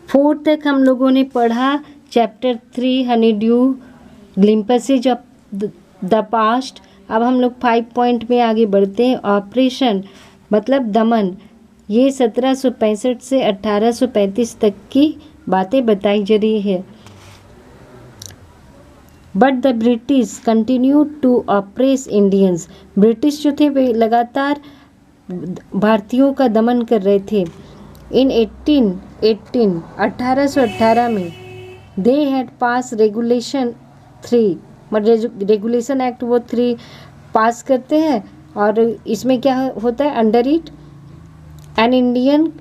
4 तक हम लोगों ने पढ़ा चैप्टर 3 हनी ड्यू ग्लिम्पसेज ऑफ द पास्ट। अब हम लोग 5 पॉइंट में आगे बढ़ते हैं। ऑपरेशन मतलब दमन, ये 1765 से 1835 तक की बातें बताई जा रही है। But the British continue to oppress Indians, British जो थे वे लगातार भारतीयों का दमन कर रहे थे। इन 1818 में दे हैड पास रेगुलेशन 3, मतलब रेगुलेशन एक्ट वो 3 पास करते हैं और इसमें क्या होता है, under it an Indian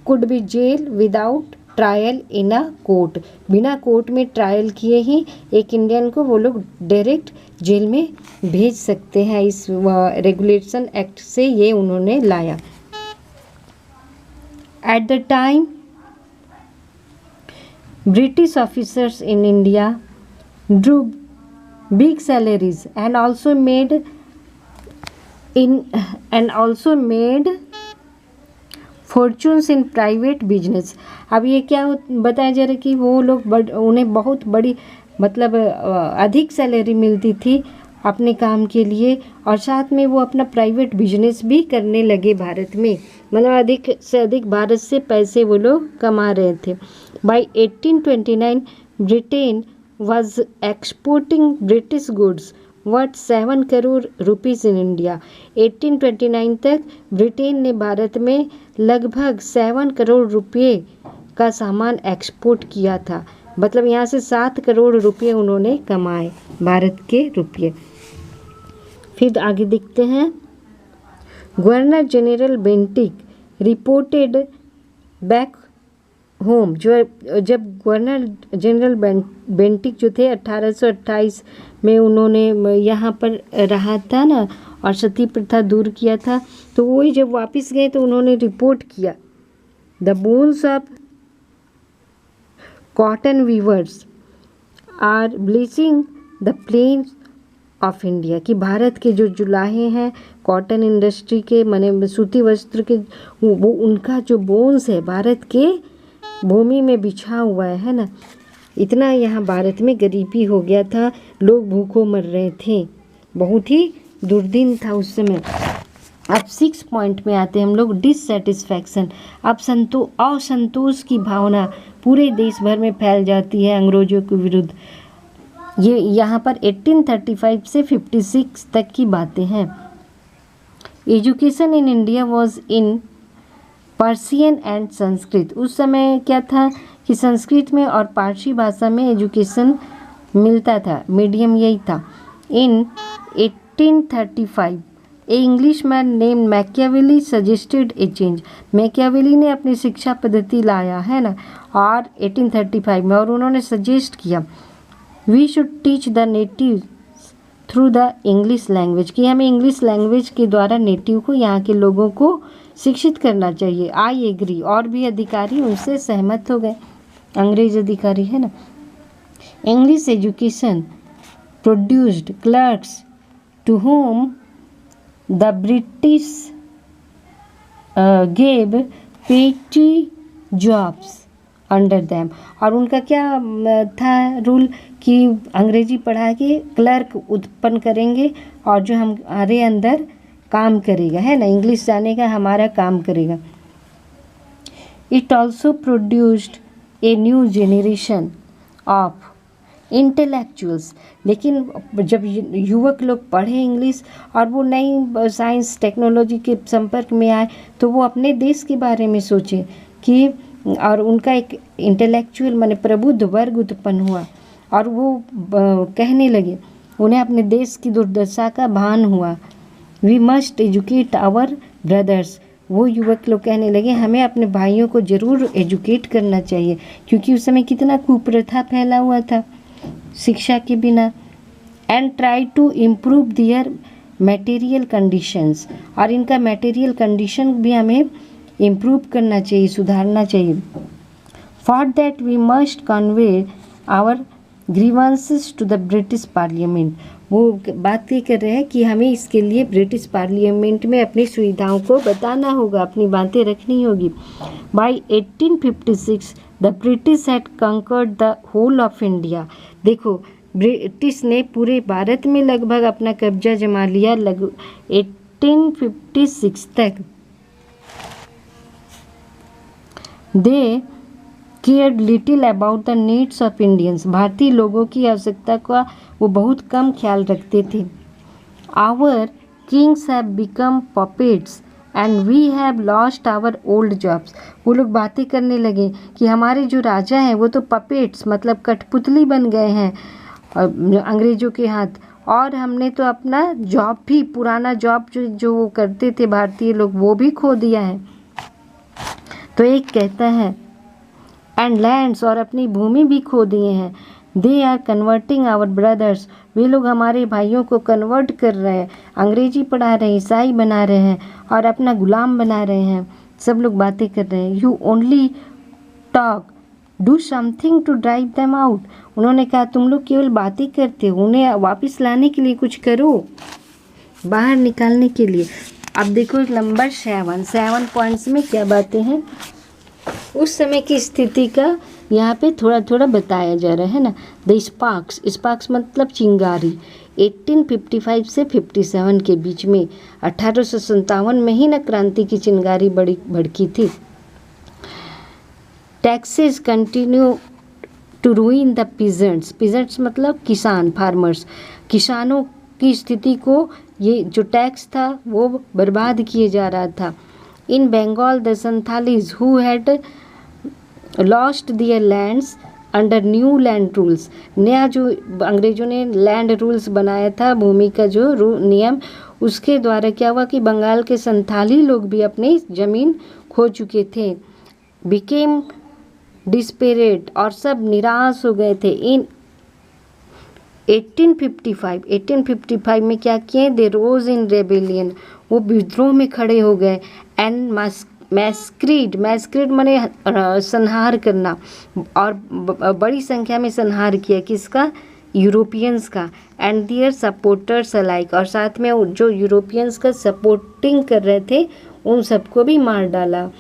could be jail without trial in a court, बिना कोर्ट में ट्रायल किए ही एक इंडियन को वो लोग डायरेक्ट जेल में भेज सकते हैं। इस रेगुलेशन एक्ट से ये उन्होंने लाया। At the time British officers in India drew big salaries and also made fortunes in private business। अब ये क्या बताया जा रहा है कि वो लोग उन्हें बहुत बड़ी मतलब अधिक सैलरी मिलती थी अपने काम के लिए और साथ में वो अपना प्राइवेट बिजनेस भी करने लगे भारत में, मतलब अधिक से अधिक भारत से पैसे वो लोग कमा रहे थे। By 1829 Britain was exporting British goods worth 7 crore rupees in India. 1829 तक ब्रिटेन ने भारत में लगभग 7 करोड़ रुपये का सामान एक्सपोर्ट किया था, मतलब यहाँ से 7 करोड़ रुपये उन्होंने कमाए भारत के रुपये। फिर आगे देखते हैं। Governor general Bentinck reported back home, जो जब गवर्नर जनरल बेंटिक जो थे 1828 में उन्होंने यहाँ पर रहा था ना और सती प्रथा दूर किया था, तो वही जब वापस गए तो उन्होंने रिपोर्ट किया the bones of cotton weavers are bleaching the plains of India, कि भारत के जो जुलाहे हैं कॉटन इंडस्ट्री के माने सूती वस्त्र के, वो उनका जो बोन्स है भारत के भूमि में बिछा हुआ है ना। इतना यहाँ भारत में गरीबी हो गया था, लोग भूखों मर रहे थे, बहुत ही दुर्दिन था उस समय। अब 6 पॉइंट में आते हैं हम लोग। डिससेटिस्फैक्शन, अब असंतोष की भावना पूरे देश भर में फैल जाती है अंग्रेजों के विरुद्ध। ये यहाँ पर 1835 से 56 तक की बातें हैं। Education in India was in Persian and Sanskrit, उस समय क्या था कि संस्कृत में और पारसी भाषा में एजुकेशन मिलता था, मीडियम यही था। In 1835 a Englishman name Machiavelli suggested a change, Machiavelli ने अपनी शिक्षा पद्धति लाया है ना और 1835 में, और उन्होंने सजेस्ट किया we should teach the native through the English language, कि हमें इंग्लिश लैंग्वेज के द्वारा नेटिव को, यहाँ के लोगों को शिक्षित करना चाहिए। आई एग्री, और भी अधिकारी उनसे सहमत हो गए, अंग्रेज अधिकारी है ना। English education produced clerks to whom the British gave petty jobs under them, और उनका क्या था रूल कि अंग्रेजी पढ़ा के क्लर्क उत्पन्न करेंगे और जो हमारे अंदर काम करेगा है ना, इंग्लिश जानेगा, हमारा काम करेगा। It also produced a new generation of intellectuals, लेकिन जब युवक लोग पढ़े इंग्लिश और वो नई साइंस टेक्नोलॉजी के संपर्क में आए तो वो अपने देश के बारे में सोचे कि, और उनका एक इंटेलेक्चुअल माने प्रबुद्ध वर्ग उत्पन्न हुआ और वो कहने लगे, उन्हें अपने देश की दुर्दशा का भान हुआ। We must educate our brothers, वो युवक लोग कहने लगे हमें अपने भाइयों को ज़रूर एजुकेट करना चाहिए, क्योंकि उस समय कितना कुप्रथा फैला हुआ था शिक्षा के बिना। And try to improve their material conditions, और इनका मटेरियल कंडीशन भी हमें इम्प्रूव करना चाहिए, सुधारना चाहिए। For that we must convey our grievances to the British parliament, वो बात ये कर रहे हैं कि हमें इसके लिए ब्रिटिश पार्लियामेंट में अपनी सुविधाओं को बताना होगा, अपनी बातें रखनी होगी। By 1856 the British had conquered the whole of India. देखो, ब्रिटिश ने पूरे भारत में लगभग अपना कब्जा जमा लिया 1856 तक। They cared little about the needs of Indians. भारतीय लोगों की आवश्यकता का वो बहुत कम ख्याल रखते थे। Our kings have become puppets and we have lost our old jobs. वो लोग बातें करने लगे कि हमारे जो राजा हैं वो तो पपेट्स मतलब कठपुतली बन गए हैं अंग्रेजों के हाथ, और हमने तो अपना जॉब भी, पुराना जॉब जो वो करते थे भारतीय लोग, वो भी खो दिया है। तो एक कहता है एंड लैंड्स, और अपनी भूमि भी खो दिए हैं। They are converting our brothers, वे लोग हमारे भाइयों को कन्वर्ट कर रहे हैं, अंग्रेजी पढ़ा रहे हैं, ईसाई बना रहे हैं और अपना गुलाम बना रहे हैं। सब लोग बातें कर रहे हैं। You only talk, do something to drive them out. उन्होंने कहा तुम लोग केवल बातें करते हो, उन्हें वापस लाने के लिए कुछ करो, बाहर निकालने के लिए। अब देखो नंबर 7 पॉइंट्स में क्या बातें हैं उस समय की स्थिति का यहाँ पे थोड़ा थोड़ा बताया जा रहा है ना। द स्पार्क्स मतलब चिंगारी 1855 से 57 के बीच में, 1857 में ही ना क्रांति की चिंगारी बड़ी भड़की थी। Taxes continue to ruin the peasants मतलब किसान, फार्मर्स। किसानों की स्थिति को ये जो टैक्स था वो बर्बाद किए जा रहा था। In Bengal the Santhalis who had lost their lands under new land rules. नया जो अंग्रेजों ने लैंड रूल्स बनाया था, भूमि का जो नियम, उसके द्वारा क्या हुआ कि बंगाल के संथाली लोग भी अपनी ज़मीन खो चुके थे। बिकेम डिस्पेरेट, और सब निराश हो गए थे। इन 1855 में क्या किए, दे रोज इन रेबेलियन, वो विद्रोह में खड़े हो गए। एंड मैस्क्रीड माने संहार करना, और बड़ी संख्या में संहार किया किसका, यूरोपियंस का। एंड दियर सपोर्टर्स अलाइक, और साथ में जो यूरोपियंस का सपोर्टिंग कर रहे थे उन सबको भी मार डाला।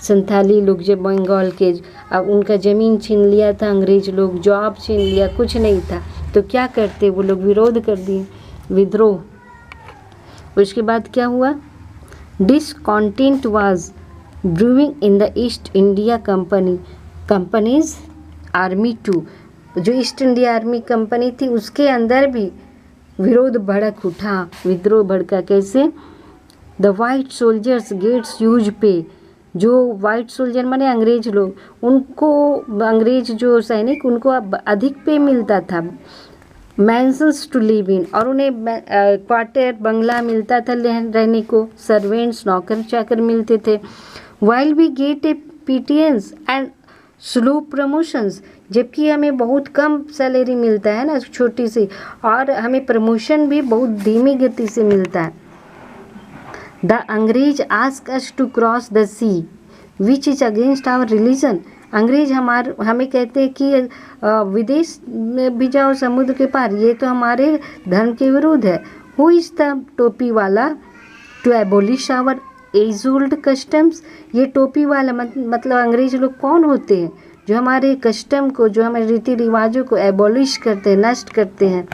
संथाली लोग जो बंगाल के, अब उनका ज़मीन छीन लिया था अंग्रेज लोग, जॉब छीन लिया, कुछ नहीं था, तो क्या करते वो लोग, विरोध कर दिए, विद्रोह। उसके बाद क्या हुआ, discontent was brewing in the East India Company's army too. जो ईस्ट इंडिया आर्मी कंपनी थी उसके अंदर भी विरोध भड़क उठा, विद्रोह भड़का। कैसे, the white soldiers gets huge pay. जो वाइट सोल्जर माने अंग्रेज लोग, उनको अंग्रेज जो सैनिक, उनको अधिक पे मिलता था। मैंसन्स टू लिव इन, और उन्हें क्वार्टर बंगला मिलता था रहने को। सर्वेंट्स नौकर चाकर मिलते थे। While we get a pittance and slow promotions, जबकि हमें बहुत कम सैलरी मिलता है ना, छोटी सी, और हमें प्रमोशन भी बहुत धीमी गति से मिलता है। द अंग्रेज ask us to cross the sea which is against our religion. अंग्रेज हमें कहते हैं कि विदेश में भी जाओ समुद्र के पार, ये तो हमारे धर्म के विरुद्ध है। हु इज द टोपी वाला to abolish our age old customs. ये टोपी वाला मतलब अंग्रेज लोग कौन होते हैं, जो हमारे कस्टम को, जो हमारे रीति रिवाजों को एबोलिश करते हैं, नष्ट करते हैं।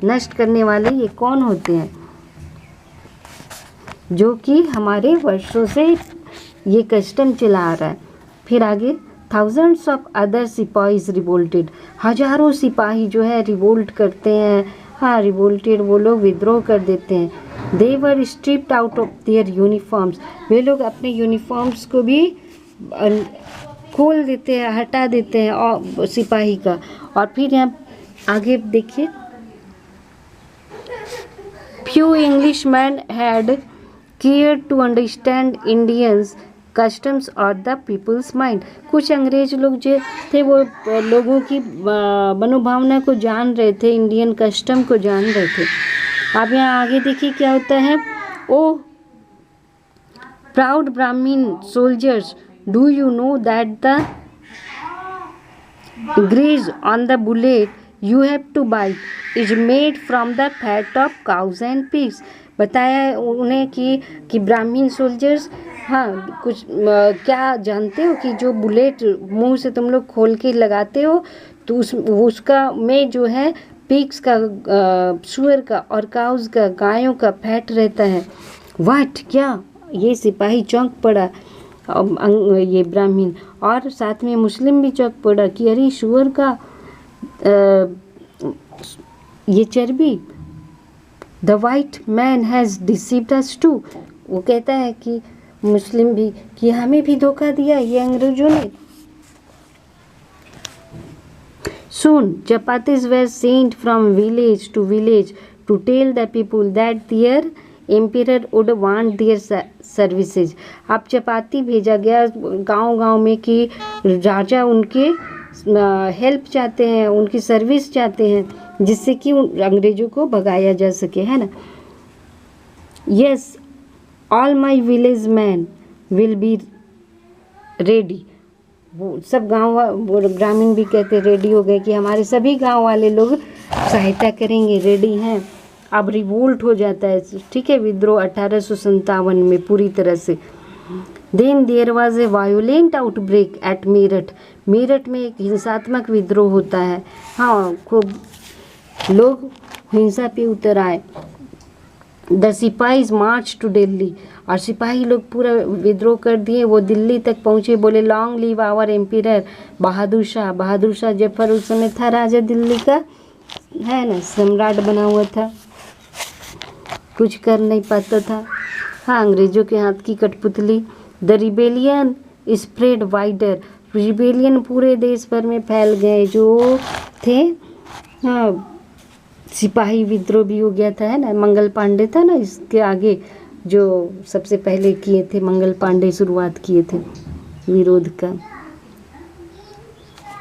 नष्ट करने वाले ये कौन होते हैं, जो कि हमारे वर्षों से ये कस्टम चला आ रहा है। फिर आगे, थाउजेंड्स ऑफ अदर सिपाहीज रिवोल्टेड, हजारों सिपाही जो है रिवोल्ट करते हैं। हाँ, रिवोल्टेड वो लोग विद्रोह कर देते हैं। They were stripped out of their uniforms, वे लोग अपने यूनिफॉर्म्स को भी खोल देते हैं, हटा देते हैं और सिपाही का। और फिर यहाँ आगे देखिए, few Englishmen had care to understand Indians customs और द पीपल्स माइंड। कुछ अंग्रेज लोग जो थे वो लोगों की मनोभावना को जान रहे थे, इंडियन कस्टम को जान रहे थे। अब यहाँ आगे देखिए क्या होता है। O proud Brahmin soldiers, do you know that the grease on the bullet you have to bite is made from the fat of cows and pigs. बताया उन्हें कि ब्राह्मीण सोल्जर्स, हाँ कुछ क्या जानते हो कि जो बुलेट मुंह से तुम लोग खोल के लगाते हो तो उसका में जो है पिग्स का, सुअर का और काउज का, गायों का फैट रहता है। वाट, क्या? ये सिपाही चौंक पड़ा, ये ब्राह्मण और साथ में मुस्लिम भी चौंक पड़ा कि अरे सुअर का ये चर्बी। The white man has deceived us too. वो कहता है कि मुस्लिम भी कि हमें भी धोखा दिया ये अंग्रेजों ने। Soon chapatis were sent from village to village to tell the people that their emperor would want their services। अब चपाती भेजा गया गांव-गांव में कि राजा उनके हेल्प चाहते हैं, उनकी सर्विस चाहते हैं, जिससे कि अंग्रेजों को भगाया जा सके, है ना। Yes, all my village men will be ready। वो सब गांव ग्रामीण भी कहते रेडी हो गए कि हमारे सभी गांव वाले लोग सहायता करेंगे, रेडी हैं। अब रिवोल्ट हो जाता है, ठीक है, विद्रोह 1857 में पूरी तरह से। Then there was a violent outbreak at Meerut. Meerut में एक हिंसात्मक विद्रोह होता है। हाँ, खूब लोग हिंसा पे उतर आए। The sipahis march to Delhi. और सिपाही लोग पूरा विद्रोह कर दिए, वो दिल्ली तक पहुँचे। बोले long live our ampere Bahadur Shah. Bahadur Shah Zafar उस समय था राजा दिल्ली का, है ना, सम्राट बना हुआ था, कुछ कर नहीं पाता था। हाँ, अंग्रेजों के हाथ की कठपुतली। The rebellion spread wider. Rebellion पूरे देश भर में फैल गए जो थे। हाँ, सिपाही विद्रोह भी हो गया था, है ना। मंगल पांडे था ना इसके आगे जो सबसे पहले किए थे, मंगल पांडे शुरुआत किए थे विरोध का।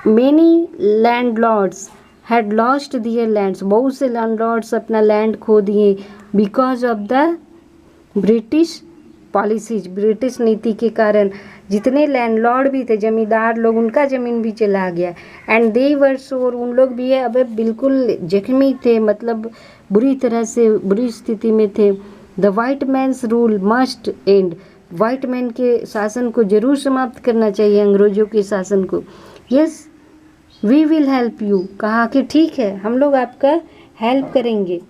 Many landlords had lost their lands. बहुत से लैंडलॉर्ड्स अपना लैंड खो दिए because of the British policies. British नीति के कारण जितने लैंडलॉर्ड भी थे, जमींदार लोग, उनका ज़मीन भी चला गया। एंड दे वर सोर, उन लोग भी है अब बिल्कुल जख्मी थे, मतलब बुरी तरह से बुरी स्थिति में थे। The white man's rule must end. White man के शासन को जरूर समाप्त करना चाहिए, अंग्रेजों के शासन को। Yes we will help you. कहा कि ठीक है, हम लोग आपका हेल्प करेंगे।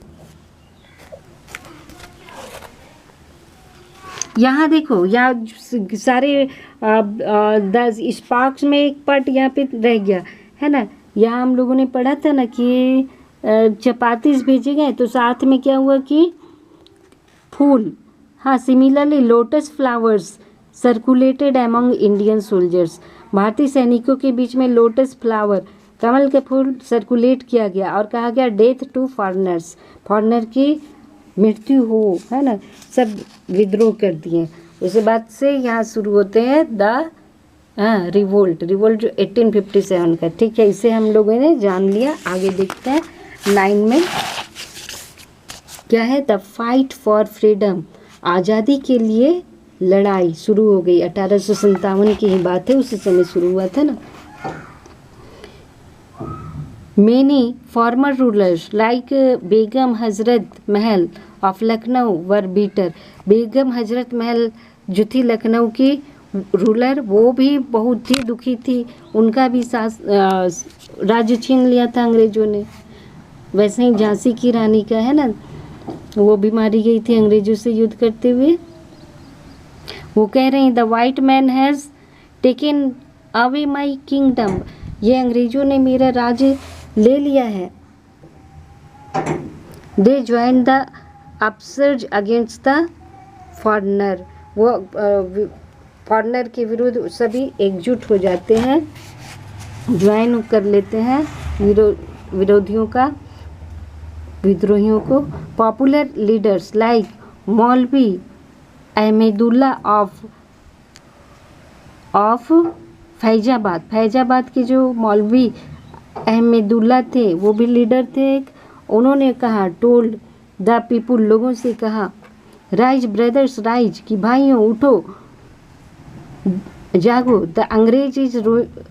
यहाँ देखो, यहाँ सारे 10 स्पार्क्स में एक पार्ट यहाँ पे रह गया, है ना। यहाँ हम लोगों ने पढ़ा था ना कि चपातीस भेजे गए, तो साथ में क्या हुआ कि फूल। हाँ, similarly lotus flowers circulated among Indian soldiers. भारतीय सैनिकों के बीच में लोटस फ्लावर, कमल के फूल सर्कुलेट किया गया और कहा गया डेथ टू फॉरेनर्स। फॉरेनर की मृत्यु हो, है ना। सब विद्रोह कर दिए। उसके बाद से यहाँ शुरू होते हैं द रिवोल्ट। रिवोल्ट जो 1857 का, ठीक है। इसे हम लोगों ने जान लिया। आगे देखते हैं 9 में क्या है। The fight for freedom. आज़ादी के लिए लड़ाई शुरू हो गई। 1857 की ही बात है, उसी समय शुरू हुआ था ना। Many former rulers like Begum Hazrat Mahal of Lucknow were bitter। Begum Hazrat Mahal जो थी लखनऊ की रूलर, वो भी बहुत ही दुखी थी। उनका भी राज्य छीन लिया था अंग्रेजों ने। वैसे ही झांसी की रानी का, है ना, वो भी मारी गई थी अंग्रेजों से युद्ध करते हुए। वो कह रहे हैं the white man has taken away my kingdom. ये अंग्रेजों ने मेरा राज्य ले लिया है। They join the upsurge against the foreigner. वो फॉरनर के विरुद्ध सभी एकजुट हो जाते हैं, ज्वाइन कर लेते हैं विरोधियों का, विद्रोहियों को। पॉपुलर लीडर्स लाइक मौलवी अहमदुल्ला ऑफ फैजाबाद। फैजाबाद के जो मौलवी अहमदुल्ला थे वो भी लीडर थे एक। उन्होंने कहा टोल्ड द पीपुल, लोगों से कहा राइज ब्रदर्स राइज, कि भाइयों उठो, जागो। द अंग्रेज इज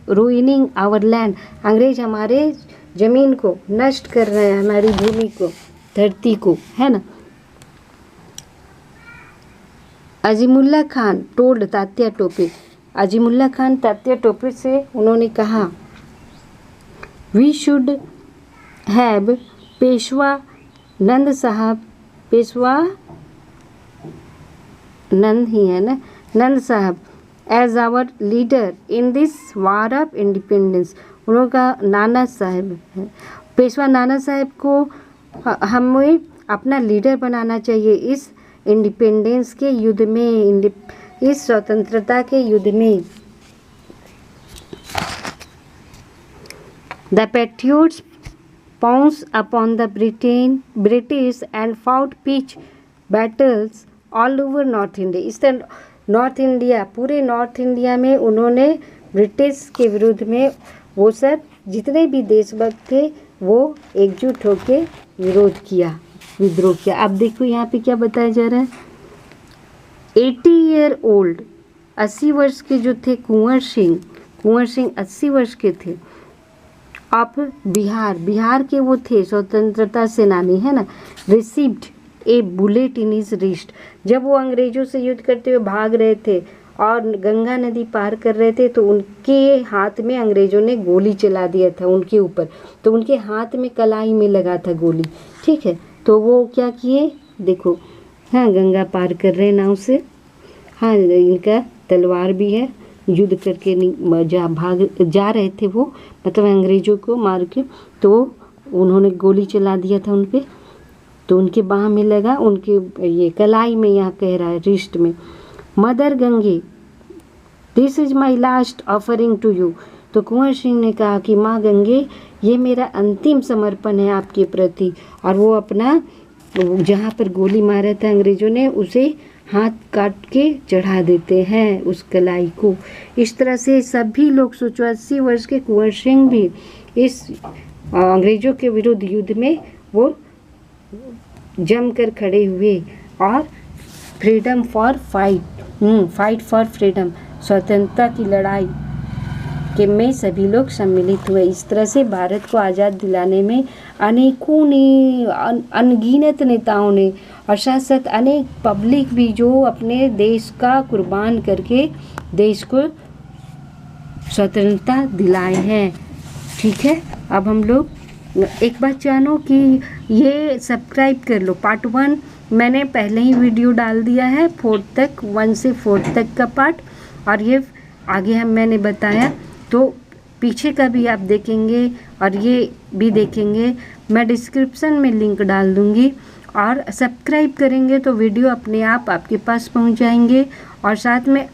रूइनिंग आवर लैंड। अंग्रेज हमारे जमीन को नष्ट कर रहे हैं, हमारी भूमि को, धरती को, है ना। अजीमुल्ला खान टोल्ड तात्या टोपे, अजीमुल्ला खान तात्या टोपे से उन्होंने कहा, we should have Peshwa Nand Sahab, Peshwa Nand ही है ना, Nand Sahab as our leader in this war of independence. उनका नाना साहब है, पेशवा नाना साहब को हमें अपना लीडर बनाना चाहिए इस इंडिपेंडेंस के युद्ध में, इस स्वतंत्रता के युद्ध में। The patriots pounced upon the British and fought pitched battles all over North India। इस तरह नॉर्थ इंडिया, पूरे नॉर्थ इंडिया में उन्होंने ब्रिटिश के विरुद्ध में वो सब जितने भी देशभक्त थे वो एकजुट होकर विरोध किया, विद्रोह किया। अब देखो यहाँ पे क्या बताया जा रहा है, 80 ईयर ओल्ड, 80 वर्ष के जो थे कुंवर सिंह 80 वर्ष के थे। आप बिहार के वो थे स्वतंत्रता सेनानी है ना, received A bullet in his wrist. जब वो अंग्रेजों से युद्ध करते हुए भाग रहे थे और गंगा नदी पार कर रहे थे तो उनके हाथ में अंग्रेजों ने गोली चला दिया था उनके ऊपर, तो उनके हाथ में कलाई में लगा था गोली, ठीक है। तो वो क्या किए देखो, हाँ गंगा पार कर रहे नाव से, हाँ इनका तलवार भी है, युद्ध करके जा रहे थे वो, मतलब अंग्रेजों को मार के, तो उन्होंने गोली चला दिया था उन पे, तो उनके बाह में लगा, उनके ये कलाई में, यहाँ कह रहा है रिस्ट में। Mother Ganges this is my last offering to you. तो कुंवर सिंह ने कहा कि माँ गंगे ये मेरा अंतिम समर्पण है आपके प्रति। और वो अपना जहाँ पर गोली मारा था अंग्रेजों ने उसे हाथ काट के चढ़ा देते हैं उस कलाई को। इस तरह से सभी लोग, सोचो 80 वर्ष के कुंवर सिंह भी इस अंग्रेजों के विरुद्ध युद्ध में वो जमकर खड़े हुए और freedom for fight for freedom, स्वतंत्रता की लड़ाई के में सभी लोग सम्मिलित हुए। इस तरह से भारत को आज़ाद दिलाने में अनेकों ने, अनगिनत नेताओं ने और साथ साथ अनेक पब्लिक भी जो अपने देश का कुर्बान करके देश को स्वतंत्रता दिलाए हैं, ठीक है। अब हम लोग एक बात जानो कि ये सब्सक्राइब कर लो, पार्ट 1 मैंने पहले ही वीडियो डाल दिया है, 4 तक, 1 से 4 तक का पार्ट, और ये आगे मैंने बताया, तो पीछे का भी आप देखेंगे और ये भी देखेंगे, मैं डिस्क्रिप्शन में लिंक डाल दूँगी। और सब्सक्राइब करेंगे तो वीडियो अपने आप आपके पास पहुंच जाएंगे, और साथ में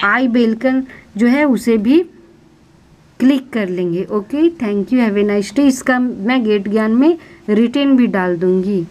आई बेलकन जो है उसे भी क्लिक कर लेंगे। Okay, thank you, have a nice day. इसका मैं गेट ज्ञान में रिटेन भी डाल दूँगी।